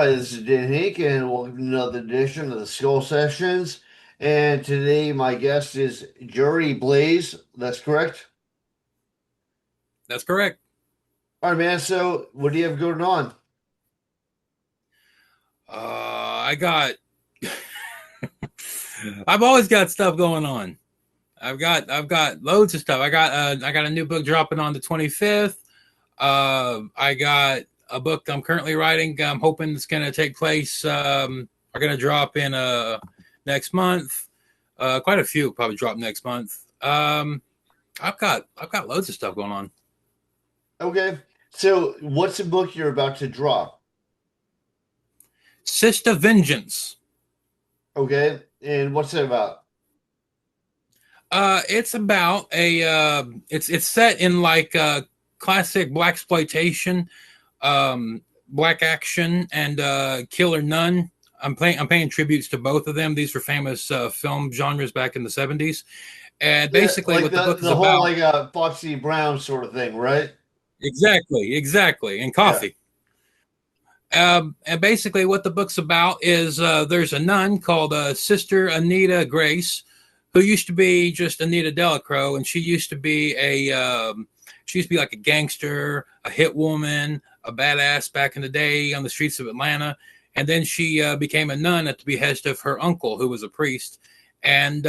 Hi, this is Henk, and welcome to another edition of the Skull Sessions. And today, my guest is Jerry Blaze. That's correct. That's correct. All right, man. So, what do you have going on? I got. I've always got stuff going on. I've got loads of stuff. I got a new book dropping on the 25th. I got a book I'm currently writing. I'm hoping it's going to take place. Are going to drop in next month. Quite a few probably drop next month. I've got loads of stuff going on. Okay. So, what's the book you're about to drop? Sister Vengeance. Okay. And what's it about? It's about it's set in like classic black exploitation, black action, and Killer Nun. I'm paying tributes to both of them. These were famous film genres back in the 70s. And Yeah, basically, like what the the book is the whole about. like Foxy Brown sort of thing, right? Exactly, and Yeah. coffee. And basically, what the book's about is there's a nun called Sister Anita Grace, who used to be just Anita Delacroix, and she used to be like a gangster, a hit woman, a badass back in the day on the streets of Atlanta. And then she became a nun at the behest of her uncle, who was a priest. And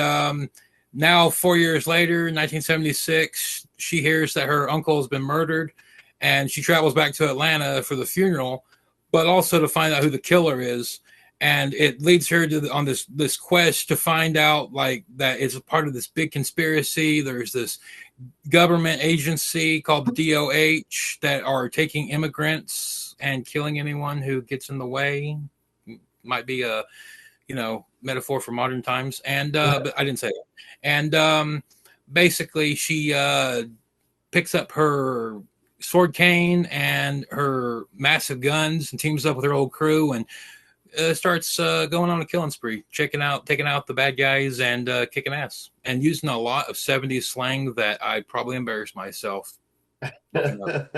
now, 4 years later, in 1976, she hears that her uncle has been murdered, and she travels back to Atlanta for the funeral, but also to find out who the killer is. And it leads her on this quest to find out like that it's a part of this big conspiracy. There's this government agency called the DOH that are taking immigrants and killing anyone who gets in the way. Might be a metaphor for modern times. And but I didn't say that. And basically, she picks up her sword cane and her massive guns and teams up with her old crew and starts going on a killing spree, taking out the bad guys and kicking ass and using a lot of 70s slang that I probably embarrassed myself booking up.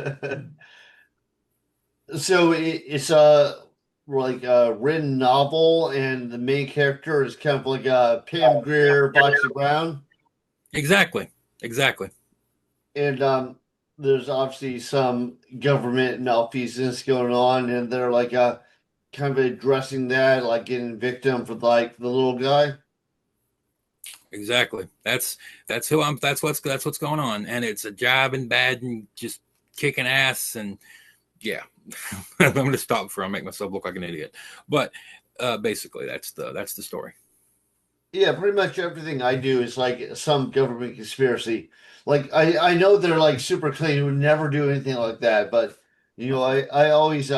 So it's a like a written novel, and the main character is kind of like a Pam Grier, Foxy Brown, Exactly, exactly. and there's obviously some government malfeasance going on, and they're like kind of addressing that, like getting victim for like the little guy. Exactly. That's who I'm. That's what's going on, and it's a job and bad and just kicking ass and yeah. I'm going to stop before I make myself look like an idiot. But basically, that's the story. Yeah, pretty much everything I do is like some government conspiracy. Like I know they're like super clean, would never do anything like that, but I always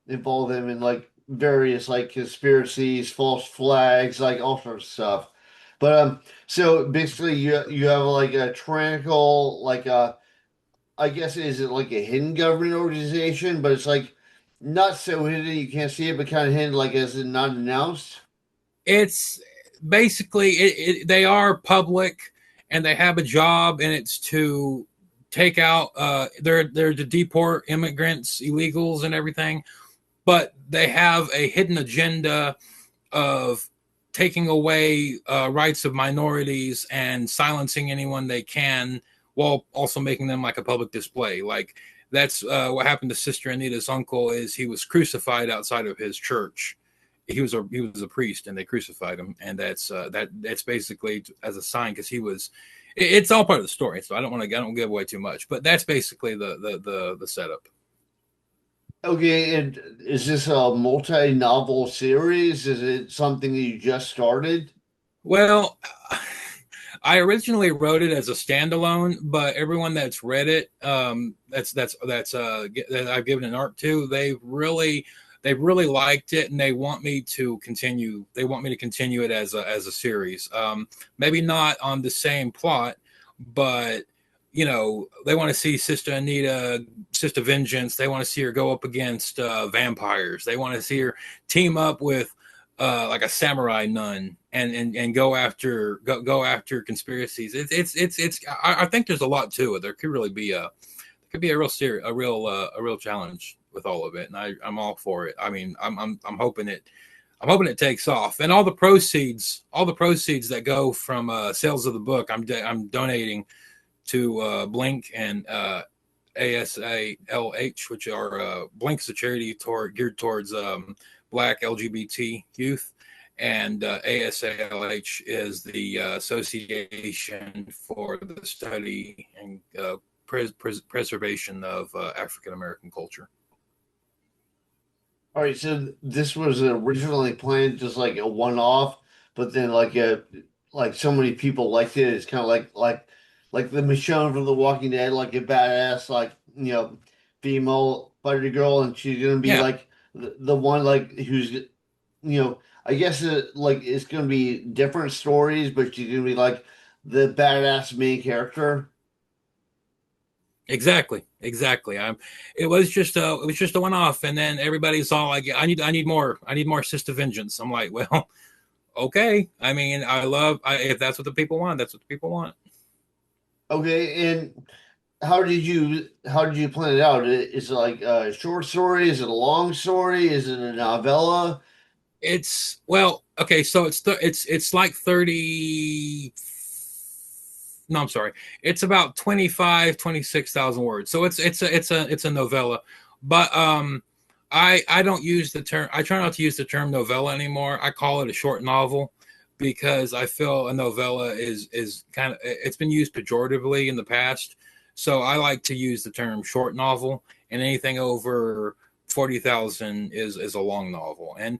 involve them in like various like conspiracies, false flags, like all sorts of stuff. But so basically you have like a tyrannical like I guess is it like a hidden government organization, but it's like not so hidden you can't see it, but kind of hidden like as it not announced. It's basically they are public and they have a job, and it's to take out. They're to deport immigrants, illegals, and everything. But they have a hidden agenda of taking away rights of minorities and silencing anyone they can, while also making them like a public display. Like that's what happened to Sister Anita's uncle. Is he was crucified outside of his church. He was a priest, and they crucified him, and that's basically as a sign because he was. It's all part of the story, so I don't give away too much, but that's basically the setup. Okay, and is this a multi-novel series? Is it something that you just started? Well, I originally wrote it as a standalone, but everyone that's read it, that I've given an art to, they really liked it, and they want me to continue. They want me to continue it as a series. Maybe not on the same plot, but they want to see Sister Anita, Sister Vengeance. They want to see her go up against vampires. They want to see her team up with like a samurai nun and go after conspiracies. I think there's a lot to it. There could really be a real challenge. with all of it, and I'm all for it. I mean, I'm hoping it takes off, and all the proceeds that go from sales of the book, I'm donating to Blink and ASALH, which are Blink's a charity geared towards Black LGBT youth, and ASALH is the Association for the Study and Preservation of African American Culture. All right, so this was originally planned just like a one-off, but then like so many people liked it. It's kind of like the Michonne from The Walking Dead, like a badass female fighter girl, and she's gonna be Yeah, like the one like who's I guess like it's gonna be different stories, but she's gonna be like the badass main character. exactly. It was just a one off, and then everybody's all like, I need more Sister Vengeance. I'm like, well, okay. I mean, if that's what the people want, that's what the people want. Okay, and how did you plan it out? Is it like a short story? Is it a long story? Is it a novella? It's well, okay, so it's like 30. No, I'm sorry. It's about 26,000 words. So it's a novella. But I don't use the term, I try not to use the term novella anymore. I call it a short novel because I feel a novella is kind of, it's been used pejoratively in the past. So I like to use the term short novel, and anything over 40,000 is a long novel. And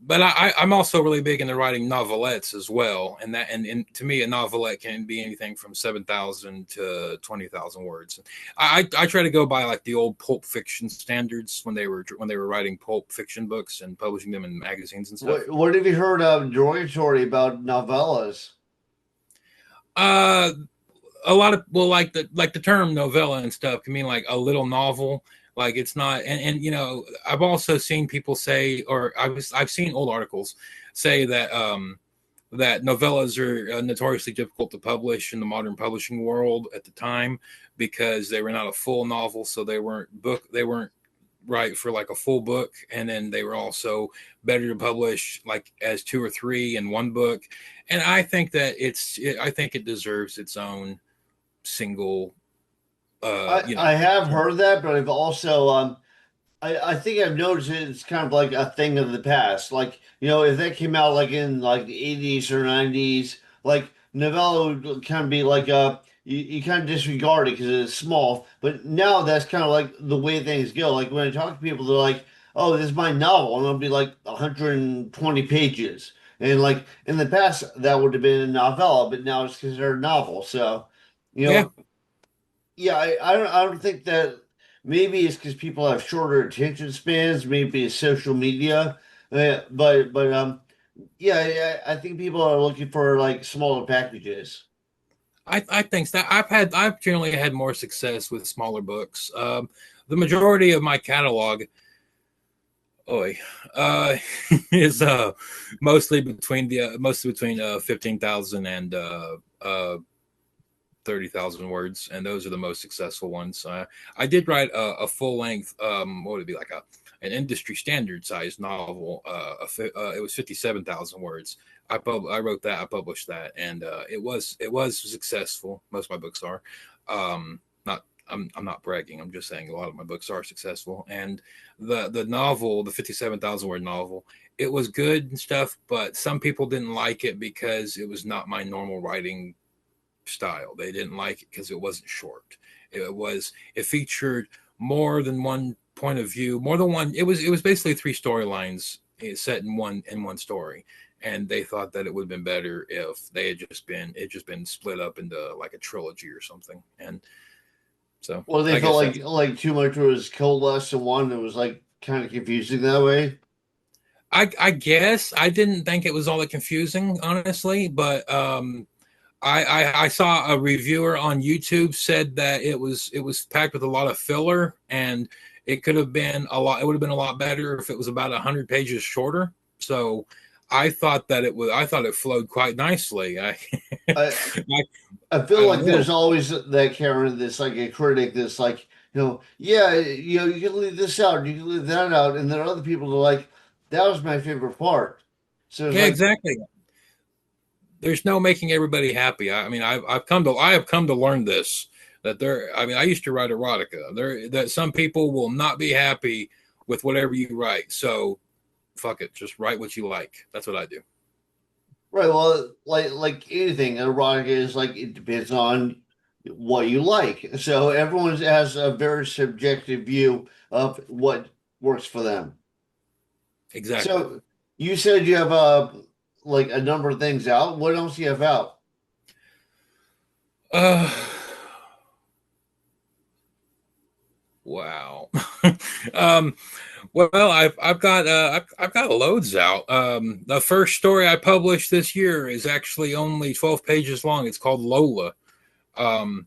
but I'm also really big into writing novelettes as well, and to me, a novelette can be anything from 7,000 to 20,000 words. I try to go by like the old pulp fiction standards when they were writing pulp fiction books and publishing them in magazines and stuff. What have you heard of derogatory about novellas? Uh, a lot of, well, like the term novella and stuff can mean like a little novel. Like it's not, and I've also seen people say, or I've seen old articles say that that novellas are notoriously difficult to publish in the modern publishing world at the time because they were not a full novel, so they weren't right for like a full book, and then they were also better to publish like as two or three in one book. And I think that I think it deserves its own single I have heard that, but I've also I think I've noticed it's kind of like a thing of the past. Like, if that came out like in like the 80s or 90s, like novella would kind of be like you kind of disregard it because it's small. But now that's kind of like the way things go. Like when I talk to people, they're like, "Oh, this is my novel," and it'll be like 120 pages. And like in the past, that would have been a novella, but now it's considered a novel. So, you yeah. know, yeah, I don't think that maybe it's because people have shorter attention spans, maybe it's social media. But yeah, I think people are looking for like smaller packages. I think that I've generally had more success with smaller books. The majority of my catalog, oi, uh, is mostly between 15,000 and 30,000 words, and those are the most successful ones. I did write a full length, what would it be, like an industry standard size novel. It was 57,000 words. I wrote that, I published that, and it was successful. Most of my books are. Not I'm not bragging. I'm just saying a lot of my books are successful. And the novel, the 57,000 word novel, it was good and stuff, but some people didn't like it because it was not my normal writing style. They didn't like it because it wasn't short. It featured more than one point of view, more than one. It was basically three storylines set in one story, and they thought that it would have been better if they had just been split up into like a trilogy or something. And so Well, they I felt guess that's, like too much was coalesced in one. It was like kind of confusing that way. I guess I didn't think it was all that confusing, honestly, but I saw a reviewer on YouTube said that it was packed with a lot of filler, and it could have been a lot. It would have been a lot better if it was about 100 pages shorter. So I thought it flowed quite nicely. I I I I feel don't like there's know. always that Karen, this like a critic, this like Yeah, you can leave this out, you can leave that out, and there are other people who are like, that was my favorite part. So it's Yeah, like, exactly. There's no making everybody happy. I mean, I have come to learn this, that there. I mean, I used to write erotica. There that some people will not be happy with whatever you write. So fuck it, just write what you like. That's what I do. right, well, like anything, erotic is like it depends on what you like. So everyone has a very subjective view of what works for them. Exactly. So you said you have like a number of things out. What else do you have out? Uh, wow. um, well, I've got loads out. The first story I published this year is actually only 12 pages long. It's called Lola. Um,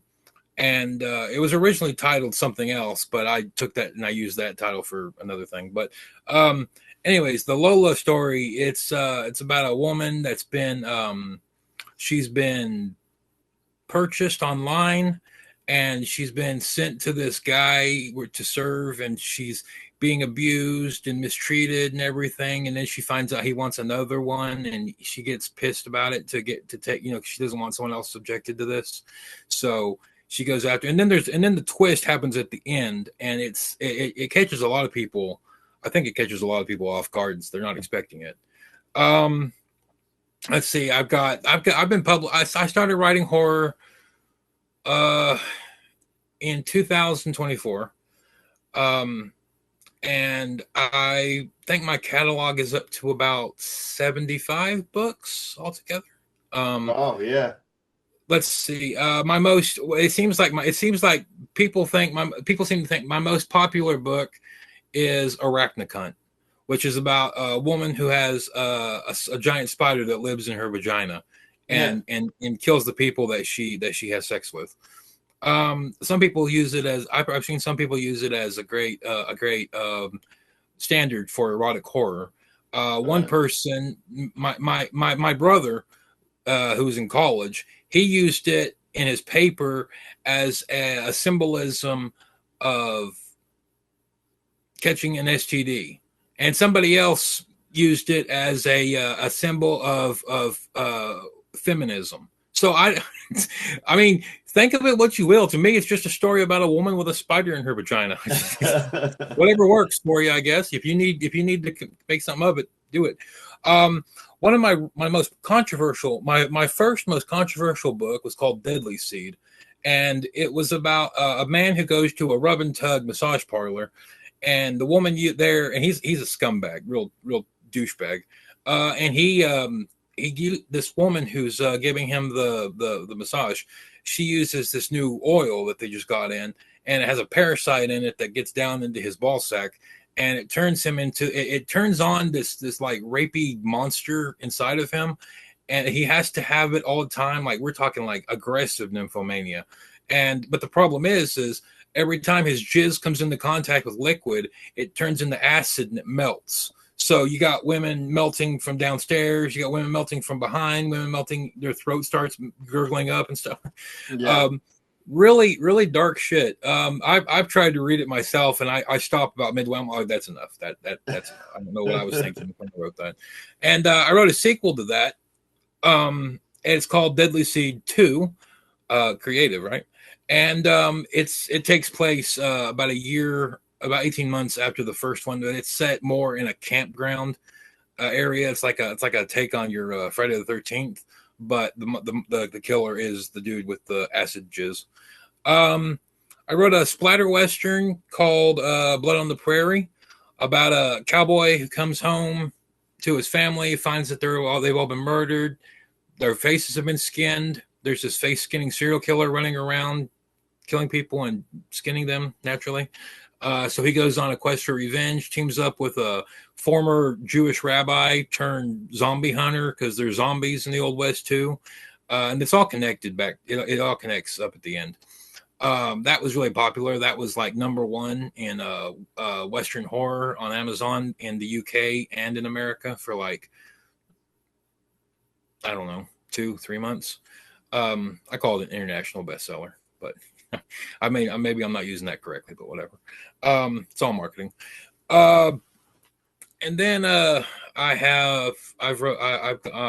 and it was originally titled something else, but I took that and I used that title for another thing. But um, anyways, the Lola story, it's about a woman that's been she's been purchased online, and she's been sent to this guy to serve, and she's being abused and mistreated and everything, and then she finds out he wants another one, and she gets pissed about it to get to take, she doesn't want someone else subjected to this, so she goes after, and then the twist happens at the end, and it catches a lot of people. I think it catches a lot of people off guard. They're not expecting it. um let's see, I've been public. I started writing horror uh in 2024. Um, and I think my catalog is up to about 75 books altogether. Um, Oh yeah. let's see. My most it seems like people seem to think my most popular book is Arachnocunt, which is about a woman who has a giant spider that lives in her vagina, Yeah. and kills the people that she has sex with. Some people use it as I've seen some people use it as a great standard for erotic horror. One Uh, person, my brother, who's in college, he used it in his paper as a symbolism of catching an STD, and somebody else used it as a symbol of feminism. So I mean, think of it what you will. To me, it's just a story about a woman with a spider in her vagina. Whatever works for you, I guess. If you need to make something of it, do it. Um, one of my most controversial, my first most controversial book was called Deadly Seed, and it was about a man who goes to a rub and tug massage parlor, and the woman there, and he's a scumbag, real douchebag, and he this woman who's giving him the massage, she uses this new oil that they just got in, and it has a parasite in it that gets down into his ball sack, and it turns him into it turns on this like rapey monster inside of him, and he has to have it all the time, like we're talking like aggressive nymphomania. And but the problem is every time his jizz comes into contact with liquid, it turns into acid and it melts. So you got women melting from downstairs, you got women melting from behind, women melting, their throat starts gurgling up and stuff. yeah. um really dark shit. I've tried to read it myself, and I stopped about midway. I'm like, that's enough. That's enough. I don't know what I was thinking when I wrote that. And I wrote a sequel to that. And it's called Deadly Seed 2, creative, right? And it takes place about a year, about 18 months after the first one, but it's set more in a campground area. It's like a take on your Friday the 13th, but the killer is the dude with the acid jizz. Um, I wrote a splatter western called Blood on the Prairie, about a cowboy who comes home to his family, finds that they've all been murdered, their faces have been skinned. There's this face skinning serial killer running around killing people and skinning them naturally. So he goes on a quest for revenge, teams up with a former Jewish rabbi turned zombie hunter, because there's zombies in the Old West too. And it's all connected back. It all connects up at the end. That was really popular. That was like number one in Western horror on Amazon in the UK and in America for like, I don't know, 2, 3 months. I call it an international bestseller, but I mean, maybe I'm not using that correctly, but whatever. It's all marketing. Uh, and then I've oh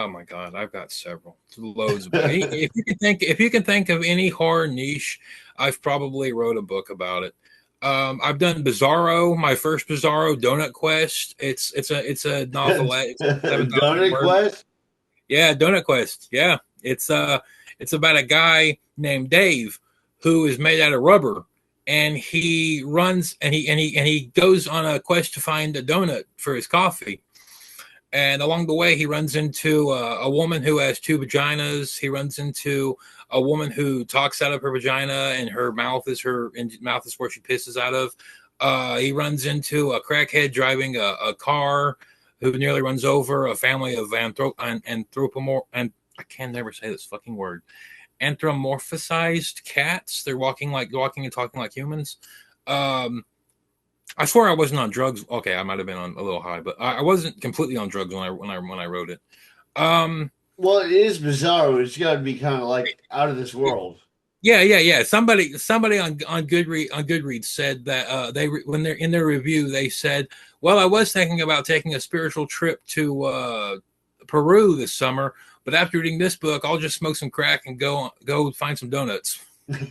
my god, I've got several loads of books. If you can think of any horror niche, I've probably wrote a book about it. I've done Bizarro, my first Bizarro, Donut Quest. It's a novelette. It's 7,000 Donut words. Quest? Yeah, Donut Quest. Yeah, it's about a guy named Dave who is made out of rubber, and he runs and he goes on a quest to find a donut for his coffee. And along the way, he runs into a woman who has two vaginas. He runs into a woman who talks out of her vagina, and her mouth is where she pisses out of. He runs into a crackhead driving a car who nearly runs over a family of anthropomorph and I can never say this fucking word, anthropomorphized cats. They're walking and talking like humans. Um, I swear I wasn't on drugs. Okay, I might have been on a little high, but I wasn't completely on drugs when I wrote it. Um, Well, it is bizarre. It's got to be kind of like out of this world. yeah. Somebody on Goodreads said that when they're in their review they said, "Well, I was thinking about taking a spiritual trip to Peru this summer, but after reading this book, I'll just smoke some crack and go find some donuts." I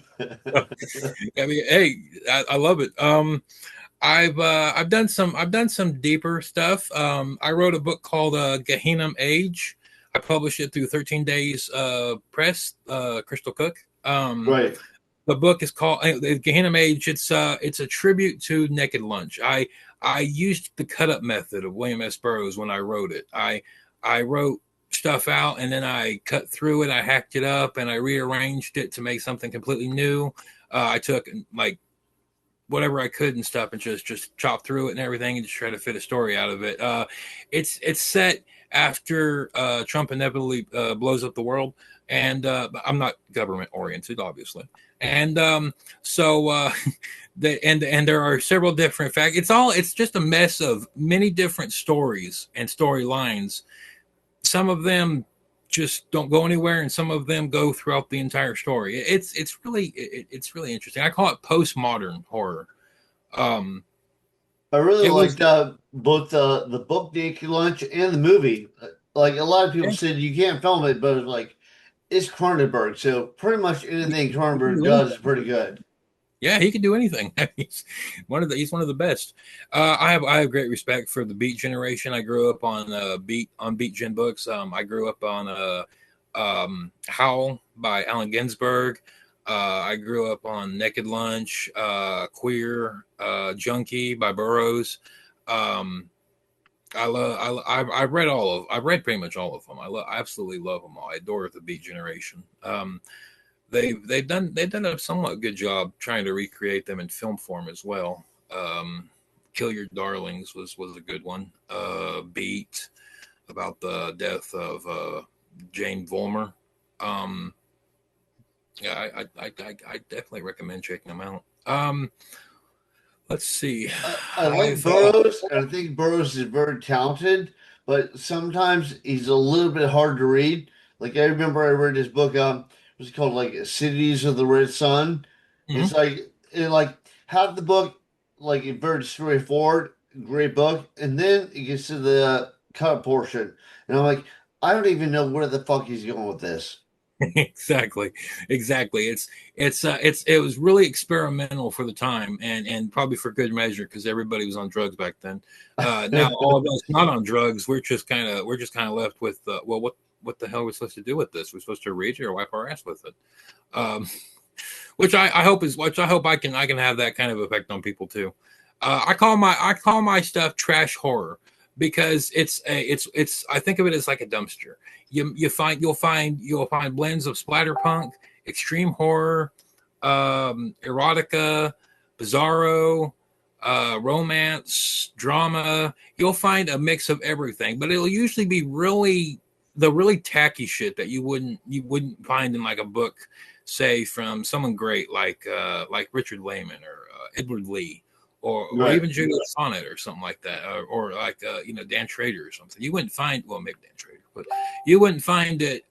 mean, hey, I love it. I've done some deeper stuff. I wrote a book called Gehenna Age. I published it through 13 Days Press, Crystal Cook. Right. The book is called Gehenna Age. It's a tribute to Naked Lunch. I used the cut up method of William S. Burroughs when I wrote it. I wrote stuff out and then I cut through it. I hacked it up and I rearranged it to make something completely new. I took like whatever I could and stuff and just chop through it and everything and just try to fit a story out of it. It's set after Trump inevitably blows up the world, and I'm not government oriented, obviously, and so and there are several different facts. It's just a mess of many different stories and storylines. Some of them just don't go anywhere, and some of them go throughout the entire story. It's really interesting. I call it postmodern horror. Um, I really it was liked both the book Naked Lunch and the movie. Like a lot of people yeah, said, you can't film it, but it's like it's Cronenberg, so pretty much anything he can Cronenberg do does is anything. pretty good. Yeah, he can do anything. He's one of the best. I have great respect for the Beat generation. I grew up on Beat Gen books. I grew up on Howl by Allen Ginsberg. I grew up on Naked Lunch, Queer, Junkie by Burroughs. Um, I've read pretty much all of them. I absolutely love them all. I adore the Beat generation. They've done a somewhat good job trying to recreate them in film form as well. Kill Your Darlings was a good one. Beat about the death of Jane Vollmer. Um, yeah, I definitely recommend checking them out. Let's see. I like I've Burroughs, and I think Burroughs is very talented, but sometimes he's a little bit hard to read. Like I remember I read his book, what's it called, like Cities of the Red Sun. It's mhm. like half the book, like it's very straightforward, great book, and then it gets to the cut portion, and I'm like, I don't even know where the fuck he's going with this. Exactly, exactly. It was really experimental for the time, and probably for good measure because everybody was on drugs back then. Now all of us not on drugs, we're just kind of left with well, what the hell are we supposed to do with this? We're supposed to read it or wipe our ass with it. Um, which I hope I can have that kind of effect on people too. I call my stuff trash horror because it's I think of it as like a dumpster. You'll find blends of splatterpunk, extreme horror, erotica, bizarro, romance, drama. You'll find a mix of everything, but it'll usually be really tacky shit that you wouldn't find in like a book, say from someone great like Richard Lehman or Edward Lee or Right. even Juliet Sonnet or something like that, or like Dan Trader or something. You wouldn't find maybe Dan Trader, but you wouldn't find it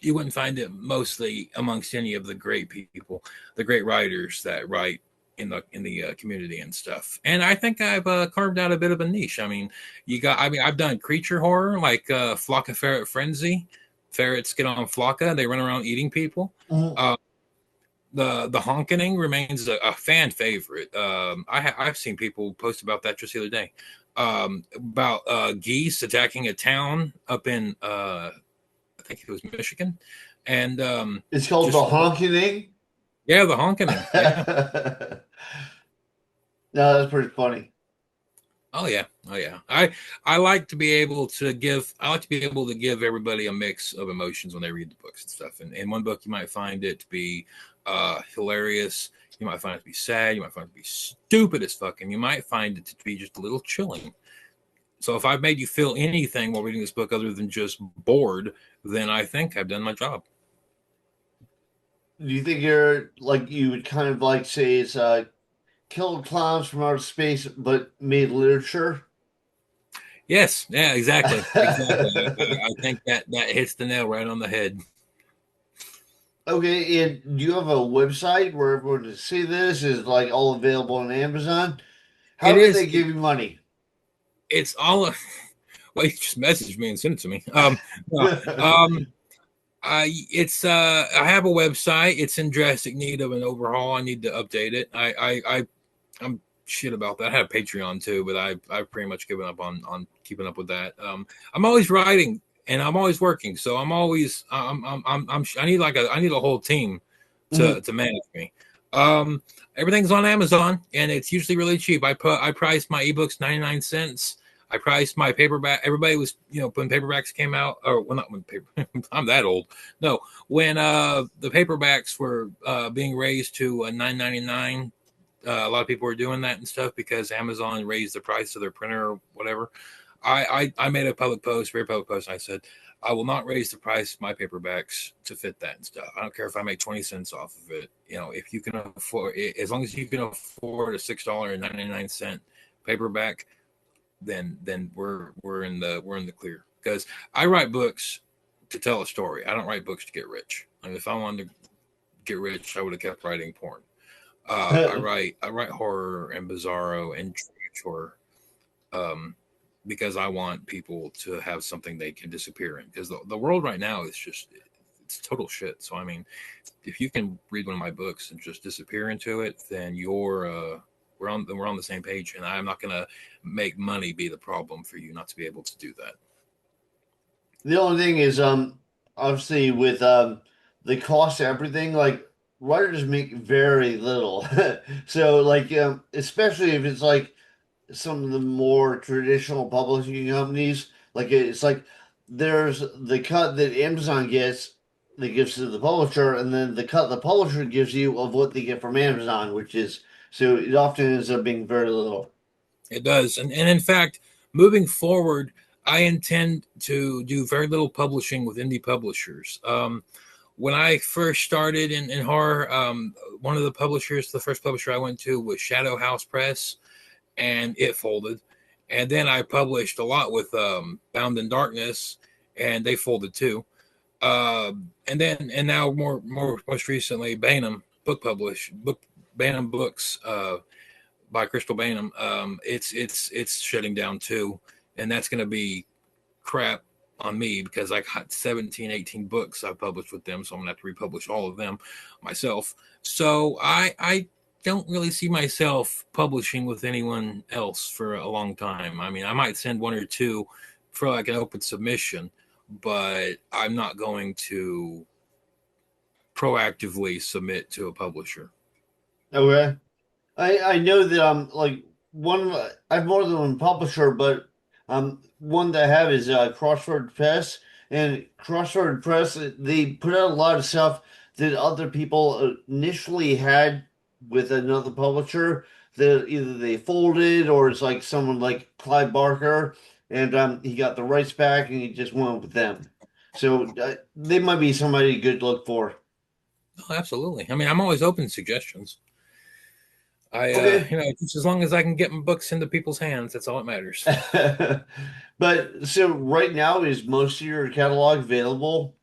You wouldn't find it mostly amongst any of the great people, the great writers that write in the community and stuff. And I think I've carved out a bit of a niche. I mean, I've done creature horror like Flocka Ferret Frenzy. Ferrets get on Flocka, they run around eating people. Mhm. Uh, the honkening remains a fan favorite. I've seen people post about that just the other day. About geese attacking a town up in I think it was Michigan, and It's called the just honking. yeah, the honkening. Yeah. No, that's pretty funny. Oh yeah. Oh yeah. I like to be able to give. I like to be able to give everybody a mix of emotions when they read the books and stuff. And in one book, you might find it to be hilarious. You might find it to be sad. You might find it to be stupid as fuck, and you might find it to be just a little chilling. So if I've made you feel anything while reading this book other than just bored, then I think I've done my job. Do you think you're like you would kind of like say it's killed clowns from outer space, but made literature? Yes, yeah, exactly, exactly. I think that hits the nail right on the head. Okay, and do you have a website where everyone can see this? Is it, like all available on Amazon? How It do is. they give you money? It's all. Well, you just message me and send it to me. No, I have a website. It's in drastic need of an overhaul. I need to update it. I'm shit about that. I have Patreon too, but I've pretty much given up on keeping up with that. I'm always writing and I'm always working, so I'm always I need a whole team Mhm. to manage me. Um, Everything's on Amazon and it's usually really cheap. I price my ebooks 99 cents. I priced my paperback. Everybody was, when paperbacks came out, or well, not when paper. I'm that old. No, when the paperbacks were being raised to 9.99, a lot of people were doing that and stuff because Amazon raised the price of their printer or whatever. I made a public post, very public post. And I said, I will not raise the price of my paperbacks to fit that and stuff. I don't care if I make 20 cents off of it. If you can afford it, as long as you can afford a $6.99 paperback, then we're in the clear. Because I write books to tell a story. I don't write books to get rich. I mean, if I wanted to get rich, I would have kept writing porn. I write horror and bizarro and horror, um, because I want people to have something they can disappear in. Because the world right now is just it's total shit. So I mean, if you can read one of my books and just disappear into it, then we're on the same page. And I'm not gonna make money be the problem for you not to be able to do that. The only thing is, obviously with the cost of everything, like writers make very little. So like, especially if it's like some of the more traditional publishing companies, like it's like there's the cut that Amazon gets that gives to the publisher, and then the cut the publisher gives you of what they get from Amazon, which is so it often ends up being very little. It does. And in fact, moving forward, I intend to do very little publishing with indie publishers. When I first started in horror, one of the first publisher I went to was Shadow House Press, and it folded. And then I published a lot with Bound in Darkness, and they folded too. And now most recently, Bainham Books, by Crystal Bainham. It's shutting down too, and that's going to be crap on me because I got 17, 18 books I published with them, so I'm gonna have to republish all of them myself. So I don't really see myself publishing with anyone else for a long time. I mean, I might send one or two for like an open submission, but I'm not going to proactively submit to a publisher. Okay. I know that like I have more than one publisher, but one that I have is Crossword Press, and Crossword Press they put out a lot of stuff that other people initially had with another publisher that either they folded or it's like someone like Clive Barker, and he got the rights back and he just went with them. So they might be somebody good to look for. Oh, absolutely. I mean, I'm always open to suggestions. Okay. Just as long as I can get my books into people's hands, that's all that matters. But so right now is most of your catalog available?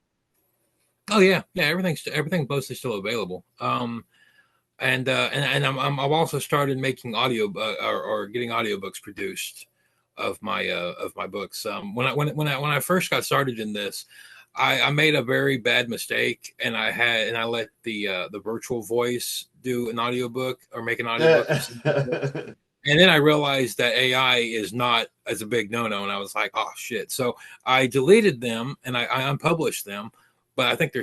Oh yeah, yeah. Everything's mostly still available. And I've also started making audio or getting audiobooks produced of my books. When I first got started in this, I made a very bad mistake, and I let the virtual voice do an audiobook or make an audiobook of some books. And then I realized that AI is not as a big no-no, and I was like, oh shit. So I deleted them and I unpublished them, but I think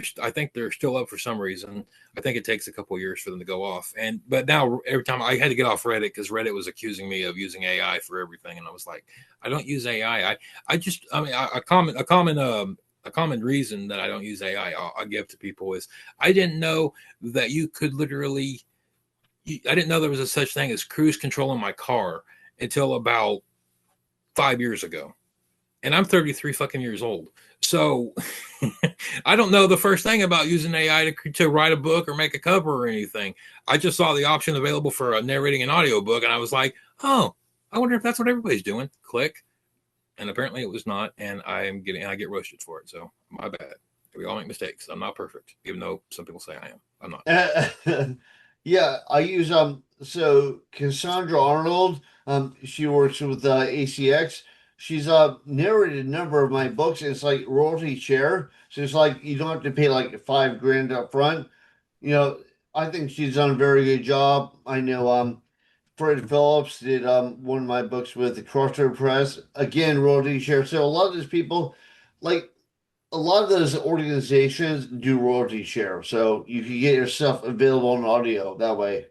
they're still up for some reason. I think it takes a couple of years for them to go off. And but now every time I had to get off Reddit because Reddit was accusing me of using AI for everything, and I was like, I don't use AI. I just I mean a common reason that I don't use AI I give to people is I didn't know that you could literally I didn't know there was a such thing as cruise control in my car until about 5 years ago. And I'm 33 fucking years old. So I don't know the first thing about using AI to write a book or make a cover or anything. I just saw the option available for narrating an audiobook and I was like, oh, I wonder if that's what everybody's doing. Click. And apparently it was not. And I get roasted for it. So my bad. We all make mistakes. I'm not perfect, even though some people say I am. I'm not. Yeah, I use so Cassandra Arnold, she works with ACX. She's narrated a number of my books. It's like royalty share. So it's like you don't have to pay like 5 grand up front. You know, I think she's done a very good job. I know Fred Phillips did one of my books with the Crossroad Press. Again, royalty share. So a lot of these people like a lot of those organizations do royalty share, so you can get yourself available on audio that way.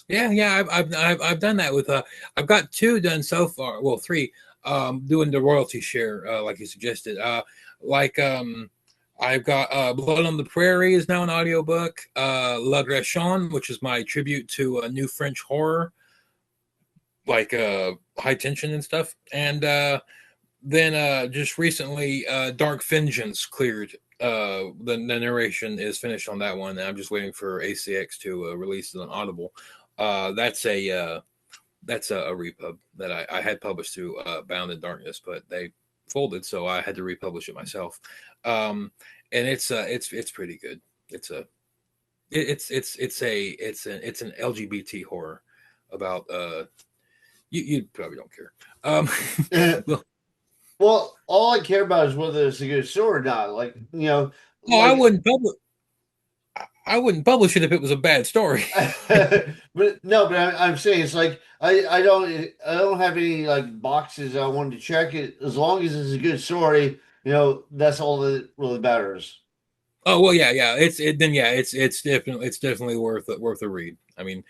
Yeah, yeah, I've done that with I've got two done so far. Well, three. Doing the royalty share, like you suggested. Like I've got Blood on the Prairie is now an audiobook. La Greshon, which is my tribute to new French horror, like high tension and stuff. And then just recently, Dark Vengeance cleared. The narration is finished on that one, and I'm just waiting for ACX to release it on Audible. That's a repub that I had published through Bound in Darkness, but they folded, so I had to republish it myself. And it's pretty good. It's a it's an LGBT horror about you probably don't care. Well, Well, all I care about is whether it's a good story or not. Like oh, like I wouldn't publish it if it was a bad story. but no, but I'm saying it's like I don't have any like boxes I wanted to check it as long as it's a good story. That's all that really matters. Oh well, yeah, yeah. Then yeah, it's definitely worth a read. I mean,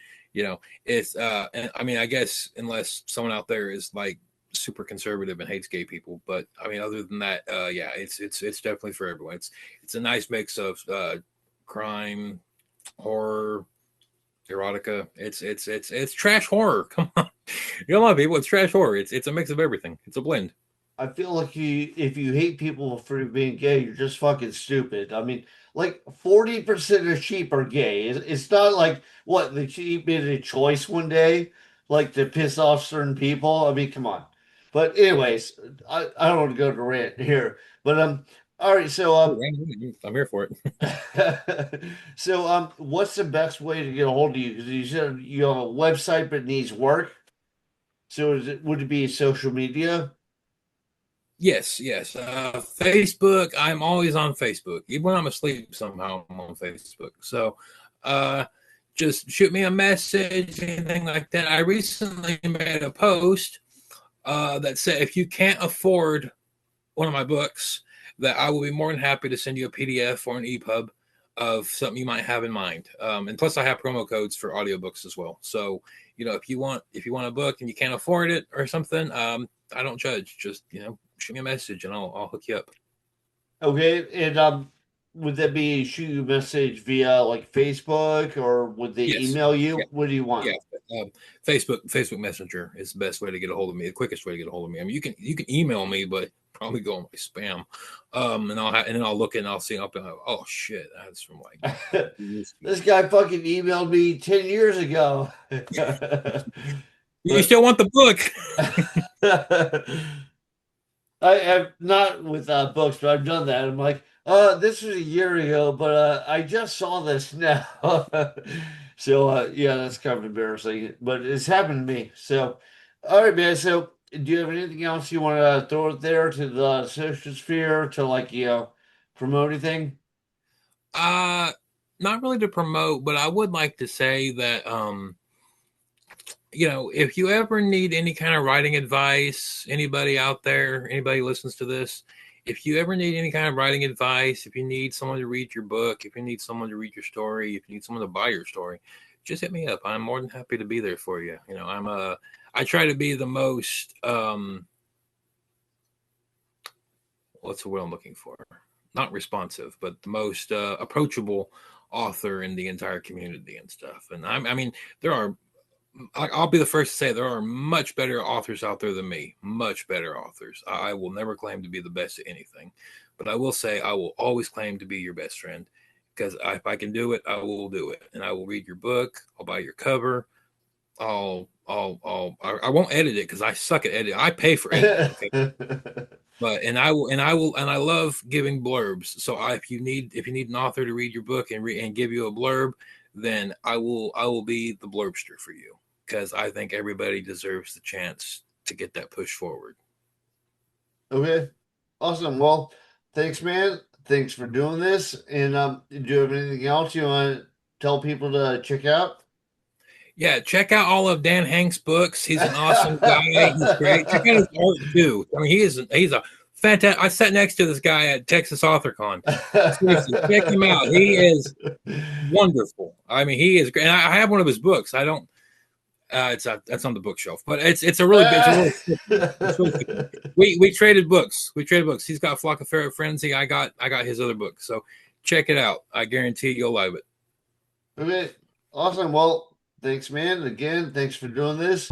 it's and I mean, I guess unless someone out there is like super conservative and hates gay people, but I mean, other than that, yeah, it's definitely for everyone. It's a nice mix of crime, horror, erotica. It's trash horror. Come on, a lot of people. It's trash horror. It's a mix of everything. It's a blend. I feel like if you hate people for being gay, you're just fucking stupid. I mean, like 40% of sheep are gay. It's not like what the sheep made a choice one day, like to piss off certain people. I mean, come on. But anyways, I don't want to go to rant here. But all right. So I'm here for it. so what's the best way to get a hold of you? Because you said you have a website, but it needs work. So would it be social media? Yes, yes. Facebook, I'm always on Facebook. Even when I'm asleep, somehow I'm on Facebook. So uh, just shoot me a message, anything like that. I recently made a post that said if you can't afford one of my books, that I will be more than happy to send you a PDF or an EPUB of something you might have in mind. And plus, I have promo codes for audiobooks as well. So if you want a book and you can't afford it or something, I don't judge. Just shoot me a message and I'll hook you up. Okay, and would that be shoot you a message via like Facebook or would they Yes. email Yeah. you? What do you Yeah. want? Facebook Messenger is the best way to get a hold of me. The quickest way to get a hold of me. I mean, you can email me, but probably go on my spam. And then I'll look and I'll see. I'll be like, oh shit, that's from like This guy fucking emailed me 10 years ago. You But still want the book? I have not with books, but I've done that. I'm like, This was a year ago, but I just saw this now. So yeah, that's kind of embarrassing, but it's happened to me. So, all right, man. So, do you have anything else you want to throw out there to the social sphere to like promote anything? Uh, Not really to promote, but I would like to say that if you ever need any kind of writing advice, anybody out there, anybody listens to this, if you ever need any kind of writing advice, if you need someone to read your book, if you need someone to read your story, if you need someone to buy your story, just hit me up. I'm more than happy to be there for you. I try to be the most what's the word I'm looking for? Not responsive, but the most approachable author in the entire community and stuff. And I mean, there are I'll be the first to say there are much better authors out there than me. Much better authors. I will never claim to be the best at anything, but I will say I will always claim to be your best friend because if I can do it, I will do it, and I will read your book. I'll buy your cover. I won't edit it because I suck at editing. I pay for editing. Okay. But and I love giving blurbs. So if you need an author to read your book and give you a blurb, then I will be the blurbster for you because I think everybody deserves the chance to get that push forward. Okay, awesome. Well, thanks, man. Thanks for doing this. And do you have anything else you want to tell people to check out? Yeah, check out all of Dan Hank's books. He's an awesome guy. He's great. Check out his art too. I mean, he's a fantastic. I sat next to this guy at Texas AuthorCon. Seriously, check him out. He is wonderful. I mean, he is great. And I have one of his books. I don't. That's on the bookshelf, but it's a really big. It's really good. We traded books. We traded books. He's got Flock of Ferret Frenzy. I got his other book. So check it out. I guarantee you'll love it. Okay, awesome. Well, thanks, man. Again, thanks for doing this.